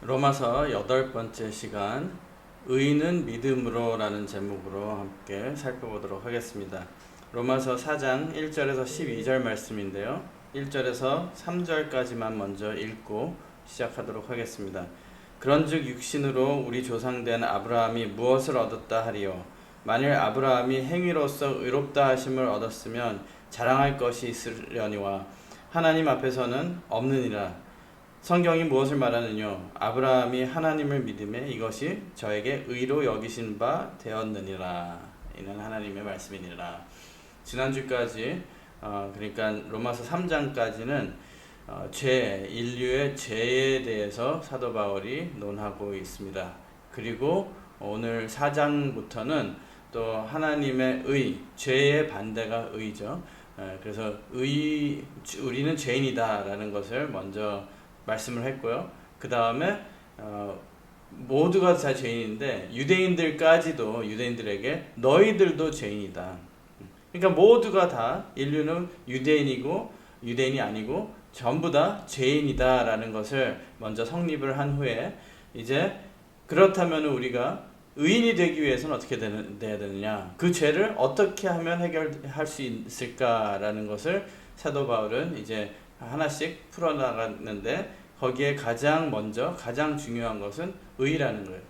로마서 8번째 시간 의인은 믿음으로 라는 제목으로 함께 살펴보도록 하겠습니다. 로마서 4장 1절에서 12절 말씀인데요. 1절에서 3절까지만 먼저 읽고 시작하도록 하겠습니다. 그런즉 육신으로 우리 조상된 아브라함이 무엇을 얻었다 하리요? 만일 아브라함이 행위로서 의롭다 하심을 얻었으면 자랑할 것이 있으려니와 하나님 앞에서는 없느니라. 성경이 무엇을 말하느뇨? 아브라함이 하나님을 믿음에 이것이 저에게 의로 여기신 바 되었느니라. 이는 하나님의 말씀이니라. 지난주까지 그러니까 로마서 3장까지는 인류의 죄에 대해서 사도 바울이 논하고 있습니다. 그리고 오늘 4장부터는 또 하나님의 의, 죄의 반대가 의죠. 그래서 우리는 죄인이다라는 것을 먼저 말씀을 했고요. 그 다음에 모두가 다 죄인인데 유대인들에게 너희들도 죄인이다. 그러니까 모두가 다 인류는 유대인이고 유대인이 아니고 전부 다 죄인이다 라는 것을 먼저 성립을 한 후에 이제 그렇다면 우리가 의인이 되기 위해서는 어떻게 돼야 되느냐, 그 죄를 어떻게 하면 해결할 수 있을까라는 것을 사도 바울은 이제 하나씩 풀어나갔는데, 거기에 가장 중요한 것은 의라는 거예요.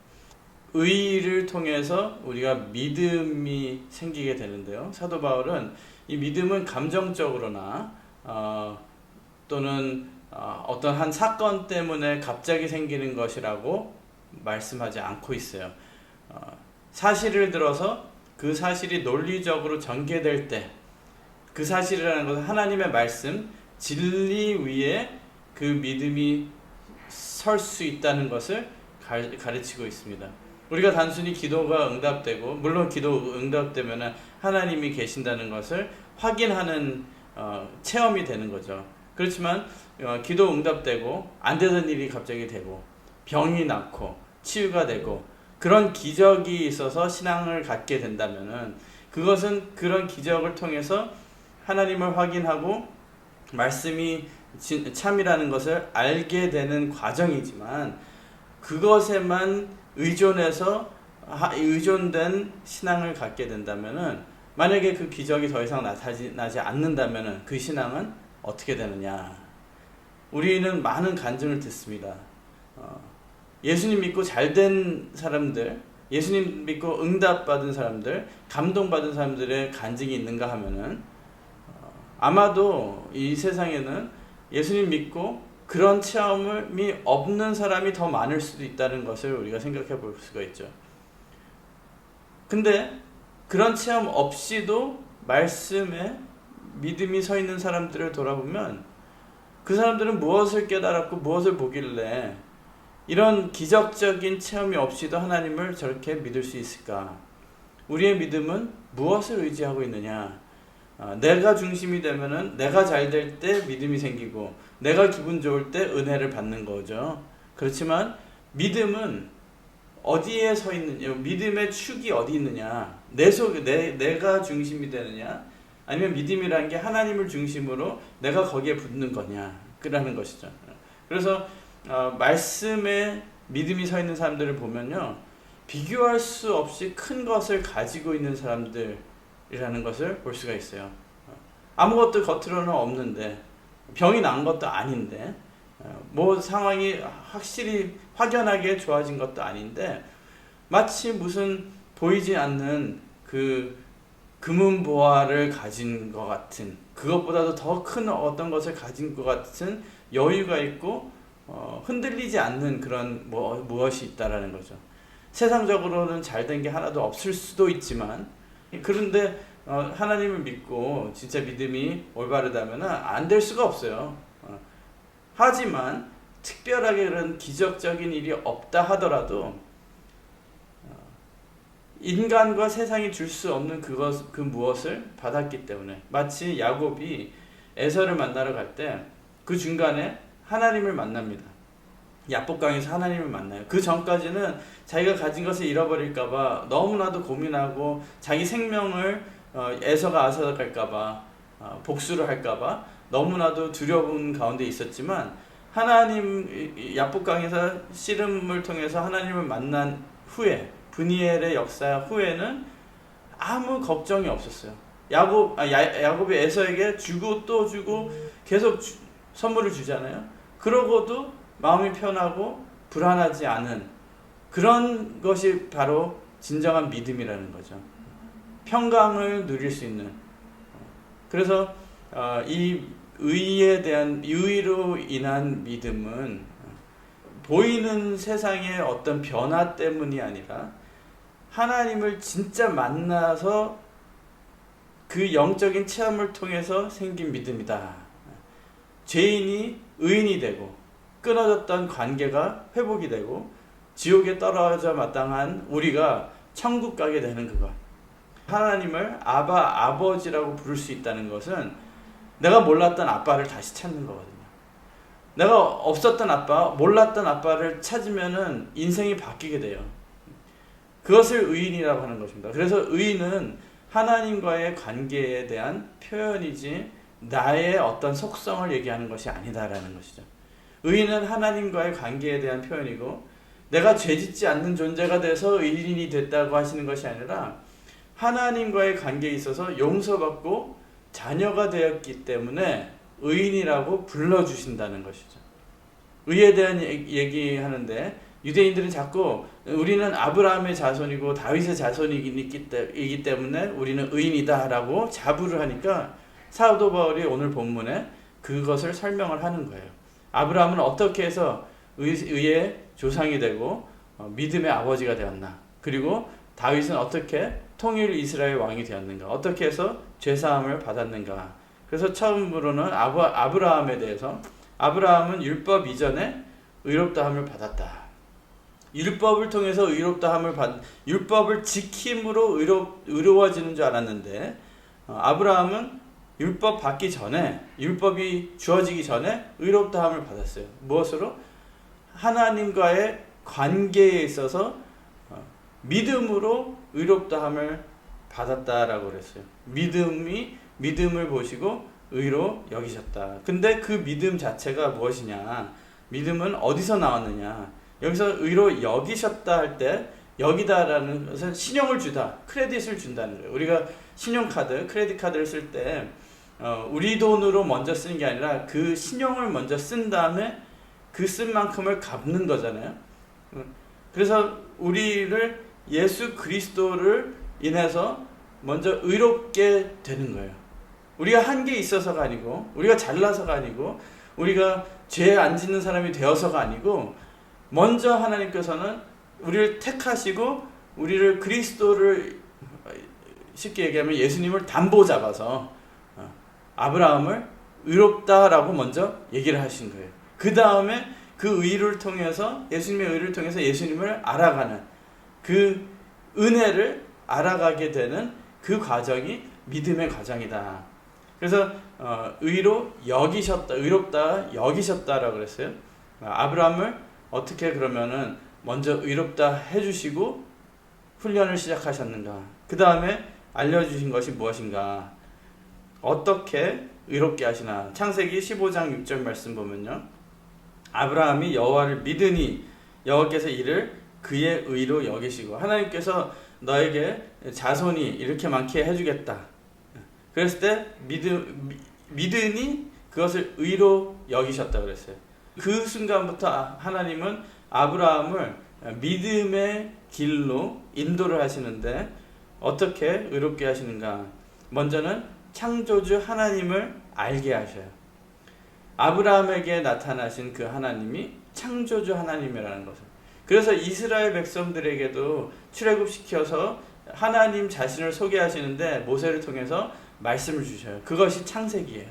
의를 통해서 우리가 믿음이 생기게 되는데요. 사도 바울은 이 믿음은 감정적으로나 또는 어떤 한 사건 때문에 갑자기 생기는 것이라고 말씀하지 않고 있어요. 사실을 들어서 그 사실이 논리적으로 전개될 때, 그 사실이라는 것은 하나님의 말씀, 진리 위에 그 믿음이 설 수 있다는 것을 가르치고 있습니다. 우리가 단순히 기도가 응답되고, 물론 기도 응답되면 하나님이 계신다는 것을 확인하는 체험이 되는 거죠. 그렇지만 기도 응답되고 안 되던 일이 갑자기 되고 병이 낫고 치유가 되고 그런 기적이 있어서 신앙을 갖게 된다면은, 그것은 그런 기적을 통해서 하나님을 확인하고 말씀이 참이라는 것을 알게 되는 과정이지만, 그것에만 의존된 신앙을 갖게 된다면은, 만약에 그 기적이 더 이상 나타나지 않는다면은 그 신앙은 어떻게 되느냐? 우리는 많은 간증을 듣습니다. 예수님 믿고 잘된 사람들, 예수님 믿고 응답받은 사람들, 감동받은 사람들의 간증이 있는가 하면은 아마도 이 세상에는 예수님 믿고 그런 체험이 없는 사람이 더 많을 수도 있다는 것을 우리가 생각해 볼 수가 있죠. 근데 그런 체험 없이도 말씀에 믿음이 서 있는 사람들을 돌아보면, 그 사람들은 무엇을 깨달았고 무엇을 보길래 이런 기적적인 체험이 없이도 하나님을 저렇게 믿을 수 있을까? 우리의 믿음은 무엇을 의지하고 있느냐? 내가 중심이 되면은 내가 잘 될 때 믿음이 생기고, 내가 기분 좋을 때 은혜를 받는 거죠. 그렇지만 믿음은 어디에 서 있느냐, 믿음의 축이 어디 있느냐, 내가 중심이 되느냐, 아니면 믿음이라는 게 하나님을 중심으로 내가 거기에 붙는 거냐, 그라는 것이죠. 그래서 말씀에 믿음이 서 있는 사람들을 보면요, 비교할 수 없이 큰 것을 가지고 있는 사람들이라는 것을 볼 수가 있어요. 아무것도 겉으로는 없는데, 병이 난 것도 아닌데, 뭐 상황이 확실히 확연하게 좋아진 것도 아닌데, 마치 무슨 보이지 않는 그 금은보화를 가진 것 같은, 그것보다도 더 큰 어떤 것을 가진 것 같은 여유가 있고 흔들리지 않는 그런 무엇이 있다라는 거죠. 세상적으로는 잘된 게 하나도 없을 수도 있지만, 그런데 하나님을 믿고 진짜 믿음이 올바르다면 안 될 수가 없어요. 하지만 특별하게 그런 기적적인 일이 없다 하더라도 인간과 세상이 줄 수 없는 그 무엇을 받았기 때문에, 마치 야곱이 에서를 만나러 갈 때 그 중간에 하나님을 만납니다. 야복강에서 하나님을 만나요. 그 전까지는 자기가 가진 것을 잃어버릴까봐 너무나도 고민하고, 자기 생명을 에서가 앗아갈까봐 복수를 할까봐 너무나도 두려운 가운데 있었지만, 하나님 야복강에서 씨름을 통해서 하나님을 만난 후에 브니엘의 역사 후에는 아무 걱정이 없었어요. 야곱이 에서에게 주고 또 주고 계속 선물을 주잖아요. 그러고도 마음이 편하고 불안하지 않은 그런 것이 바로 진정한 믿음이라는 거죠. 평강을 누릴 수 있는. 그래서 이 의로 인한 믿음은 보이는 세상의 어떤 변화 때문이 아니라 하나님을 진짜 만나서 그 영적인 체험을 통해서 생긴 믿음이다. 죄인이 의인이 되고 끊어졌던 관계가 회복이 되고 지옥에 떨어져 마땅한 우리가 천국 가게 되는 그것. 하나님을 아버지라고 부를 수 있다는 것은 내가 몰랐던 아빠를 다시 찾는 거거든요. 내가 없었던 아빠, 몰랐던 아빠를 찾으면은 인생이 바뀌게 돼요. 그것을 의인이라고 하는 것입니다. 그래서 의인은 하나님과의 관계에 대한 표현이지 나의 어떤 속성을 얘기하는 것이 아니다라는 것이죠. 의인은 하나님과의 관계에 대한 표현이고 내가 죄짓지 않는 존재가 돼서 의인이 됐다고 하시는 것이 아니라 하나님과의 관계에 있어서 용서받고 자녀가 되었기 때문에 의인이라고 불러주신다는 것이죠. 의에 대한 얘기하는데 유대인들은 자꾸 우리는 아브라함의 자손이고 다윗의 자손이기 때문에 우리는 의인이다라고 자부를 하니까 사도 바울이 오늘 본문에 그것을 설명을 하는 거예요. 아브라함은 어떻게 해서 의의 조상이 되고 믿음의 아버지가 되었나? 그리고 다윗은 어떻게 통일 이스라엘 왕이 되었는가? 어떻게 해서 죄사함을 받았는가? 그래서 처음으로는 아브라함에 대해서 아브라함은 율법 이전에 의롭다함을 받았다. 율법을 통해서 율법을 지킴으로 의로워지는 줄 알았는데 아브라함은 율법 받기 전에 율법이 주어지기 전에 의롭다함을 받았어요. 무엇으로? 하나님과의 관계에 있어서 믿음으로 의롭다함을 받았다라고 그랬어요. 믿음을 보시고 의로 여기셨다. 근데 그 믿음 자체가 무엇이냐? 믿음은 어디서 나왔느냐? 여기서 의로 여기셨다 할 때 여기다라는 것은 신용을 주다, 크레딧을 준다는 거예요. 우리가 신용카드, 크레딧 카드를 쓸 때 우리 돈으로 먼저 쓰는 게 아니라 그 신용을 먼저 쓴 다음에 그 쓴 만큼을 갚는 거잖아요. 그래서 우리를 예수 그리스도를 인해서 먼저 의롭게 되는 거예요. 우리가 한 게 있어서가 아니고 우리가 잘나서가 아니고 우리가 죄 안 짓는 사람이 되어서가 아니고 먼저 하나님께서는 우리를 택하시고 우리를 그리스도를 쉽게 얘기하면 예수님을 담보 잡아서 아브라함을 의롭다라고 먼저 얘기를 하신 거예요. 그 다음에 그 의를 통해서 예수님의 의를 통해서 예수님을 알아가는 그 은혜를 알아가게 되는 그 과정이 믿음의 과정이다. 그래서 의로 여기셨다, 의롭다 여기셨다라고 그랬어요. 아브라함을 어떻게 그러면은 먼저 의롭다 해주시고 훈련을 시작하셨는가? 그 다음에 알려주신 것이 무엇인가? 어떻게 의롭게 하시나? 창세기 15장 6절 말씀 보면요. 아브라함이 여호와를 믿으니 여호와께서 이를 그의 의로 여기시고 하나님께서 너에게 자손이 이렇게 많게 해주겠다. 그랬을 때 믿으니 그것을 의로 여기셨다고 그랬어요. 그 순간부터 하나님은 아브라함을 믿음의 길로 인도를 하시는데 어떻게 의롭게 하시는가? 먼저는 창조주 하나님을 알게 하셔요. 아브라함에게 나타나신 그 하나님이 창조주 하나님이라는 것을. 그래서 이스라엘 백성들에게도 출애굽시켜서 하나님 자신을 소개하시는데 모세를 통해서 말씀을 주셔요. 그것이 창세기예요.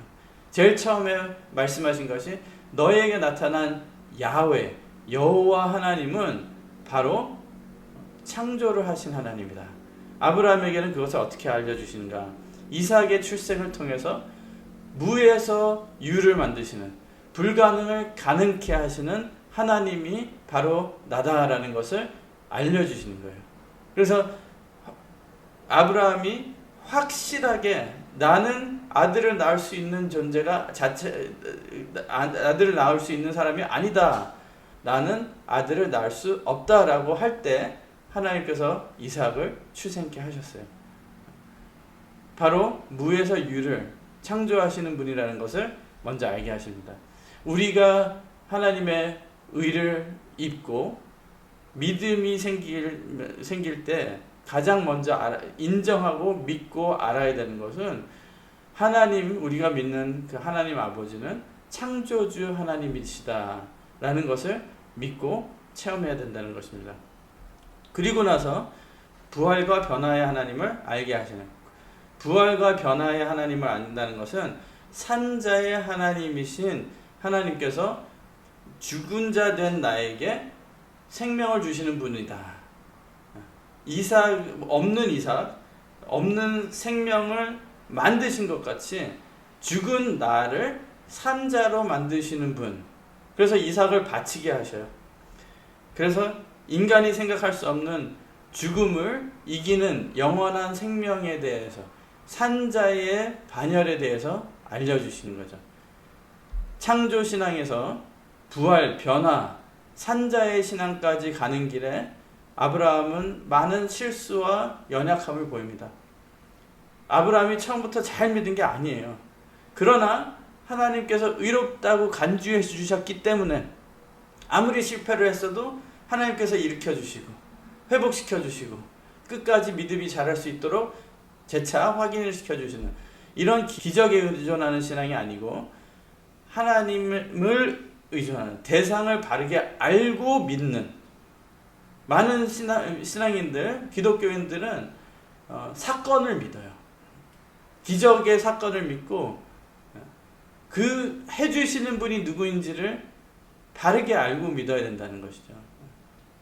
제일 처음에 말씀하신 것이 너에게 나타난 야훼, 여호와 하나님은 바로 창조를 하신 하나님이다. 아브라함에게는 그것을 어떻게 알려주시는가? 이삭의 출생을 통해서 무에서 유를 만드시는, 불가능을 가능케 하시는 하나님이 바로 나다라는 것을 알려주시는 거예요. 그래서 아브라함이 확실하게 나는 아들을 낳을 수 있는 존재가 아들을 낳을 수 있는 사람이 아니다. 나는 아들을 낳을 수 없다라고 할 때 하나님께서 이삭을 출생케 하셨어요. 바로 무에서 유를 창조하시는 분이라는 것을 먼저 알게 하십니다. 우리가 하나님의 의를 입고 믿음이 생길 때 가장 먼저 인정하고 믿고 알아야 되는 것은 우리가 믿는 그 하나님 아버지는 창조주 하나님이시다 라는 것을 믿고 체험해야 된다는 것입니다. 그리고 나서 부활과 변화의 하나님을 알게 하시는, 부활과 변화의 하나님을 안다는 것은 산자의 하나님이신 하나님께서 죽은 자 된 나에게 생명을 주시는 분이다. 없는 생명을 만드신 것 같이 죽은 나를 산자로 만드시는 분. 그래서 이삭을 바치게 하셔요. 그래서 인간이 생각할 수 없는 죽음을 이기는 영원한 생명에 대해서, 산자의 반열에 대해서 알려주시는 거죠. 창조신앙에서 부활, 변화, 산자의 신앙까지 가는 길에 아브라함은 많은 실수와 연약함을 보입니다. 아브라함이 처음부터 잘 믿은 게 아니에요. 그러나 하나님께서 의롭다고 간주해 주셨기 때문에 아무리 실패를 했어도 하나님께서 일으켜 주시고 회복시켜 주시고 끝까지 믿음이 자랄 수 있도록 재차 확인을 시켜 주시는, 이런 기적에 의존하는 신앙이 아니고 하나님을 의존하는, 대상을 바르게 알고 믿는, 많은 신앙인들, 기독교인들은 사건을 믿어요. 기적의 사건을 믿고 그 해주시는 분이 누구인지를 바르게 알고 믿어야 된다는 것이죠.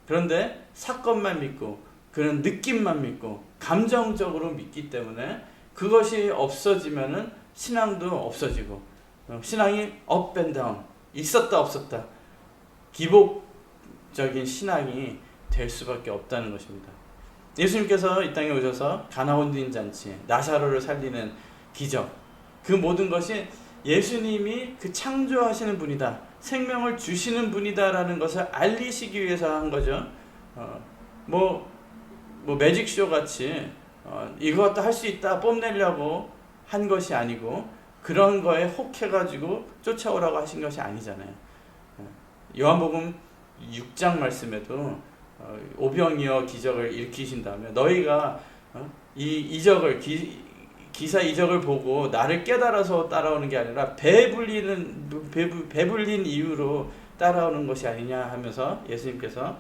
그런데 사건만 믿고 그런 느낌만 믿고 감정적으로 믿기 때문에 그것이 없어지면은 신앙도 없어지고, 신앙이 업 앤 다운, 있었다 없었다, 기복적인 신앙이 될 수밖에 없다는 것입니다. 예수님께서 이 땅에 오셔서 가나 혼인 잔치, 나사로를 살리는 기적, 그 모든 것이 예수님이 그 창조하시는 분이다, 생명을 주시는 분이다라는 것을 알리시기 위해서 한 거죠. 매직쇼 같이 이것도 할 수 있다 뽐내려고 한 것이 아니고, 그런 거에 혹해가지고 쫓아오라고 하신 것이 아니잖아요. 요한복음 6장 말씀에도 오병이어 기적을 일으키신다며 너희가 기사 이적을 보고 나를 깨달아서 따라오는 게 아니라 배불린 이유로 따라오는 것이 아니냐 하면서 예수님께서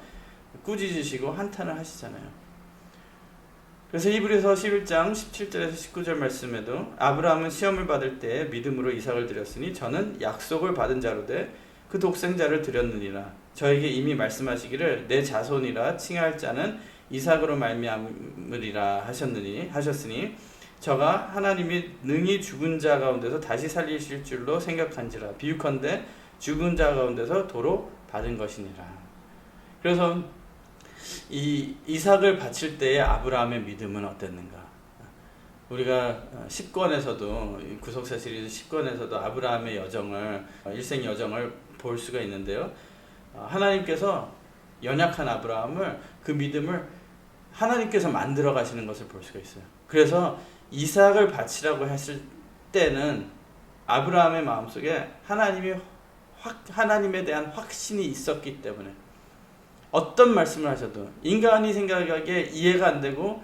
꾸짖으시고 한탄을 하시잖아요. 그래서 히브리서 11장 17절에서 19절 말씀에도 아브라함은 시험을 받을 때 믿음으로 이삭을 드렸으니 저는 약속을 받은 자로되 그 독생자를 드렸느니라. 저에게 이미 말씀하시기를 내 자손이라 칭할 자는 이삭으로 말미암으리라 하셨으니 저가 하나님이 능히 죽은 자 가운데서 다시 살리실 줄로 생각한지라. 비유컨대 죽은 자 가운데서 도로 받은 것이니라. 그래서 이 이삭을 바칠 때의 아브라함의 믿음은 어땠는가? 우리가 10권에서도, 구속사 시리즈 10권에서도 아브라함의 여정을, 일생 여정을 볼 수가 있는데요. 하나님께서 연약한 아브라함을, 그 믿음을 하나님께서 만들어 가시는 것을 볼 수가 있어요. 그래서 이삭을 바치라고 했을 때는 아브라함의 마음속에 하나님에 대한 확신이 있었기 때문에 어떤 말씀을 하셔도 인간이 생각하기에 이해가 안 되고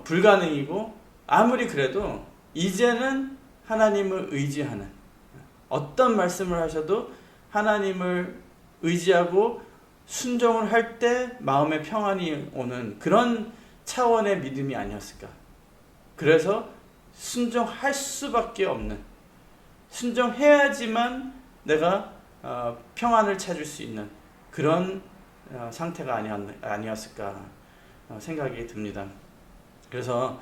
불가능이고, 아무리 그래도 이제는 하나님을 의지하는, 어떤 말씀을 하셔도 하나님을 의지하고 순종을 할 때 마음의 평안이 오는 그런 차원의 믿음이 아니었을까. 그래서 순종할 수밖에 없는, 순종해야지만 내가 평안을 찾을 수 있는 그런 상태가 아니었을까 생각이 듭니다. 그래서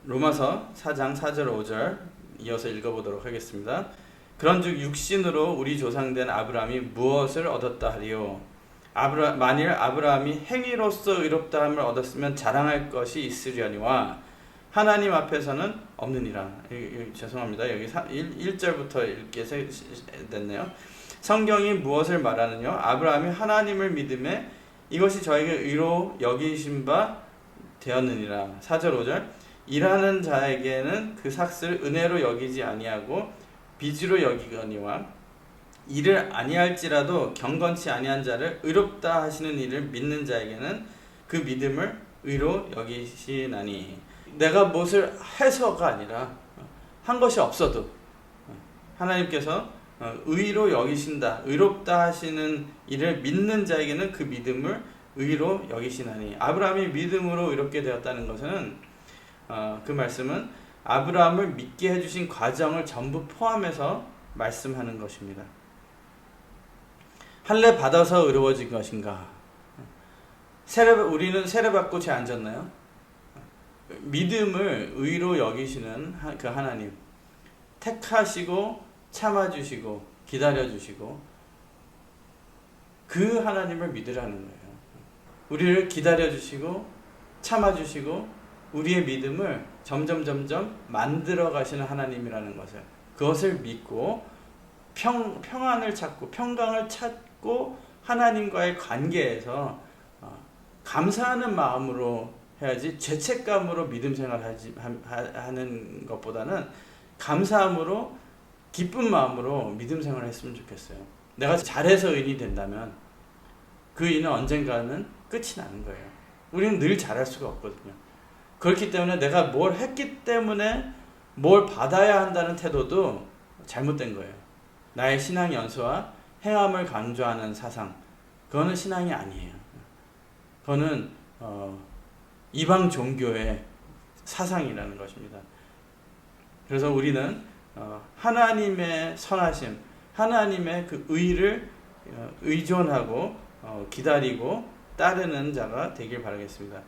로마서 4장 4절 5절 이어서 읽어보도록 하겠습니다. 그런즉 육신으로 우리 조상된 아브라함이 무엇을 얻었다 하리요? 만일 아브라함이 행위로서 의롭다함을 얻었으면 자랑할 것이 있으려니와 하나님 앞에서는 없느니라. 죄송합니다. 여기 1절부터 읽게 됐네요. 성경이 무엇을 말하느냐? 아브라함이 하나님을 믿음에 이것이 저에게 의로 여기신 바 되었느니라. 4절 5절 일하는 자에게는 그 삭슬 은혜로 여기지 아니하고 빚으로 여기거니와 일을 아니할지라도 경건치 아니한 자를 의롭다 하시는 일을 믿는 자에게는 그 믿음을 의로 여기시나니. 내가 무엇을 해서가 아니라 한 것이 없어도 하나님께서 의로 여기신다, 의롭다 하시는 일을 믿는 자에게는 그 믿음을 의로 여기시나니. 아브라함이 믿음으로 의롭게 되었다는 것은 그 말씀은 아브라함을 믿게 해주신 과정을 전부 포함해서 말씀하는 것입니다. 할례 받아서 의로워진 것인가? 우리는 세례 받고 죄 안 졌나요? 믿음을 의로 여기시는 그 하나님, 택하시고 참아주시고 기다려주시고 그 하나님을 믿으라는 거예요. 우리를 기다려주시고 참아주시고 우리의 믿음을 점점 만들어 가시는 하나님이라는 것을, 그것을 믿고 평안을 찾고 평강을 찾고 하나님과의 관계에서 감사하는 마음으로 해야지, 죄책감으로 믿음 생활하는 것보다는 감사함으로 기쁜 마음으로 믿음 생활을 했으면 좋겠어요. 내가 잘해서 의인이 된다면 그 의인은 언젠가는 끝이 나는 거예요. 우리는 늘 잘할 수가 없거든요. 그렇기 때문에 내가 뭘 했기 때문에 뭘 받아야 한다는 태도도 잘못된 거예요. 나의 신앙 연수와 행함을 강조하는 사상, 그거는 신앙이 아니에요. 그거는 이방 종교의 사상이라는 것입니다. 그래서 우리는 하나님의 선하심, 하나님의 그 의를 의존하고 기다리고 따르는 자가 되길 바라겠습니다.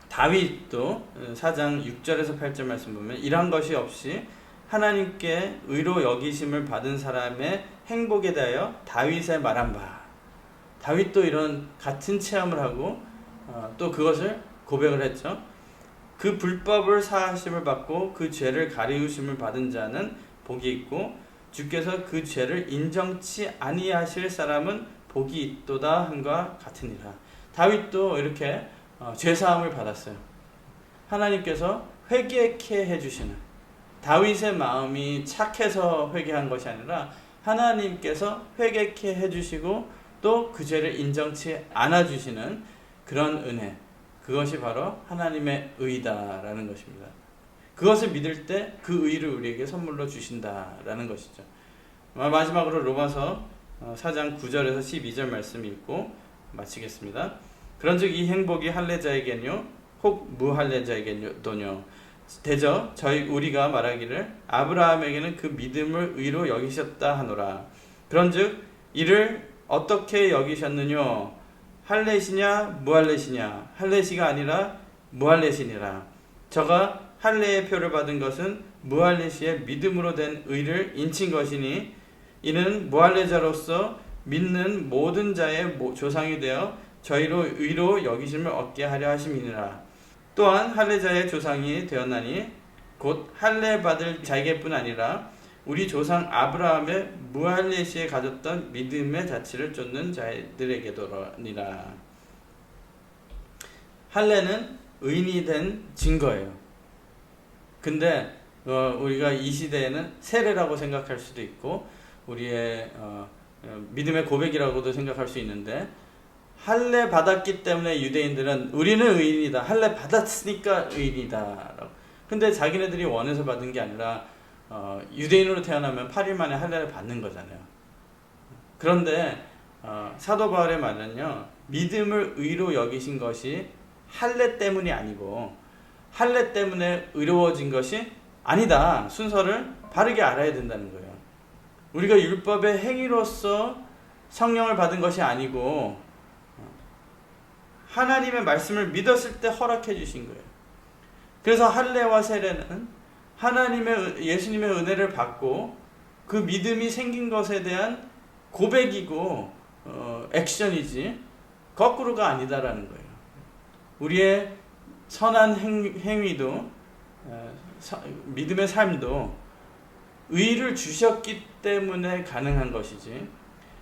다윗도 4장 6절에서 8절 말씀 보면 이런 것이 없이 하나님께 의로 여기심을 받은 사람의 행복에 대하여 다윗의 말한 바. 다윗도 이런 같은 체험을 하고 또 그것을 고백을 했죠. 그 불법을 사하심을 받고 그 죄를 가리우심을 받은 자는 복이 있고 주께서 그 죄를 인정치 아니하실 사람은 복이 있도다 함과 같으니라. 다윗도 이렇게 죄사함을 받았어요. 하나님께서 회개케 해주시는, 다윗의 마음이 착해서 회개한 것이 아니라 하나님께서 회개케 해주시고 또 그 죄를 인정치 않아주시는 그런 은혜, 그것이 바로 하나님의 의다라는 것입니다. 그것을 믿을 때 그 의를 우리에게 선물로 주신다라는 것이죠. 마지막으로 로마서 4장 9절에서 12절 말씀 읽고 마치겠습니다. 그런즉 이 행복이 할례자에게뇨 혹 무할례자에게도뇨 대저 우리가 말하기를 아브라함에게는 그 믿음을 의로 여기셨다 하노라. 그런즉 이를 어떻게 여기셨느뇨? 할례시냐 무할례시냐? 할례시가 아니라 무할례시니라. 저가 할례의 표를 받은 것은 무할례시의 믿음으로 된 의를 인친 것이니 이는 무할례자로서 믿는 모든 자의 조상이 되어 저희로 의로 여기심을 얻게 하려 하심이니라. 또한 할례자의 조상이 되었나니 곧 할례 받을 자에게뿐 아니라 우리 조상 아브라함의 무할례시에 가졌던 믿음의 자취를 쫓는 자들에게도니라. 할례는 의인이 된 증거예요. 근데 우리가 이 시대에는 세례라고 생각할 수도 있고 우리의 믿음의 고백이라고도 생각할 수 있는데, 할례 받았기 때문에 유대인들은 우리는 의인이다, 할례 받았으니까 의인이다. 근데 자기네들이 원해서 받은 게 아니라 유대인으로 태어나면 8일 만에 할례를 받는 거잖아요. 그런데 사도 바울의 말은요, 믿음을 의로 여기신 것이 할례 때문이 아니고 할례 때문에 의로워진 것이 아니다. 순서를 바르게 알아야 된다는 거예요. 우리가 율법의 행위로서 성령을 받은 것이 아니고 하나님의 말씀을 믿었을 때 허락해 주신 거예요. 그래서 할례와 세례는 예수님의 은혜를 받고 그 믿음이 생긴 것에 대한 고백이고 액션이지 거꾸로가 아니다라는 거예요. 우리의 선한 행위도 믿음의 삶도 의를 주셨기 때문에 가능한 것이지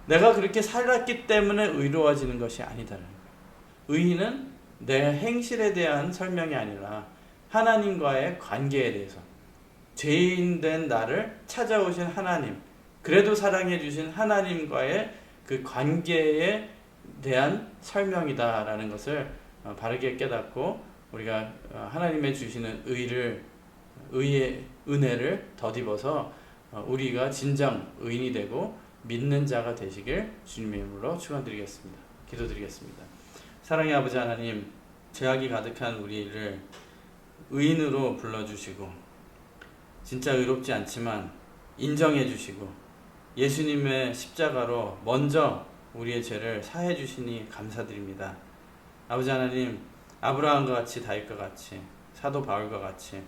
내가 그렇게 살았기 때문에 의로워지는 것이 아니다라는 거예요. 의는 내 행실에 대한 설명이 아니라 하나님과의 관계에 대해서 죄인된 나를 찾아오신 하나님, 그래도 사랑해 주신 하나님과의 그 관계에 대한 설명이다라는 것을 바르게 깨닫고 우리가 하나님의 주시는 의의 은혜를 덧입어서 우리가 진정 의인이 되고 믿는 자가 되시길 주님의 이름으로 축원드리겠습니다. 기도드리겠습니다. 사랑의 아버지 하나님, 죄악이 가득한 우리를 의인으로 불러주시고 진짜 의롭지 않지만 인정해 주시고 예수님의 십자가로 먼저 우리의 죄를 사해 주시니 감사드립니다. 아버지 하나님, 아브라함과 같이 다윗과 같이 사도 바울과 같이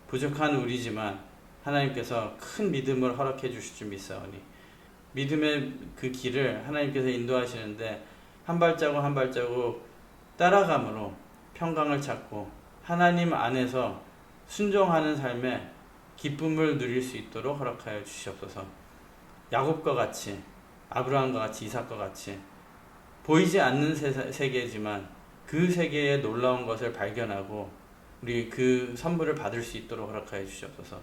부족한 우리지만 하나님께서 큰 믿음을 허락해 주실 줄 믿사오니 믿음의 그 길을 하나님께서 인도하시는데 한 발자국 한 발자국 따라감으로 평강을 찾고 하나님 안에서 순종하는 삶에 기쁨을 누릴 수 있도록 허락하여 주시옵소서. 야곱과 같이 아브라함과 같이 이삭과 같이 보이지 않는 세계지만 그 세계의 놀라운 것을 발견하고 우리 그 선물을 받을 수 있도록 허락하여 주시옵소서.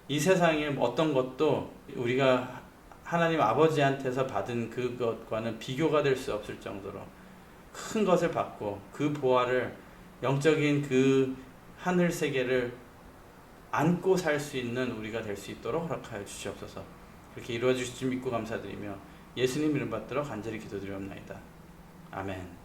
이 세상의 어떤 것도 우리가 하나님 아버지한테서 받은 그것과는 비교가 될 수 없을 정도로 큰 것을 받고 그 보화를 영적인 그 하늘 세계를 안고 살 수 있는 우리가 될 수 있도록 허락하여 주시옵소서. 그렇게 이루어 주실 줄 믿고 감사드리며 예수님 이름 받들어 간절히 기도드리옵나이다. 아멘.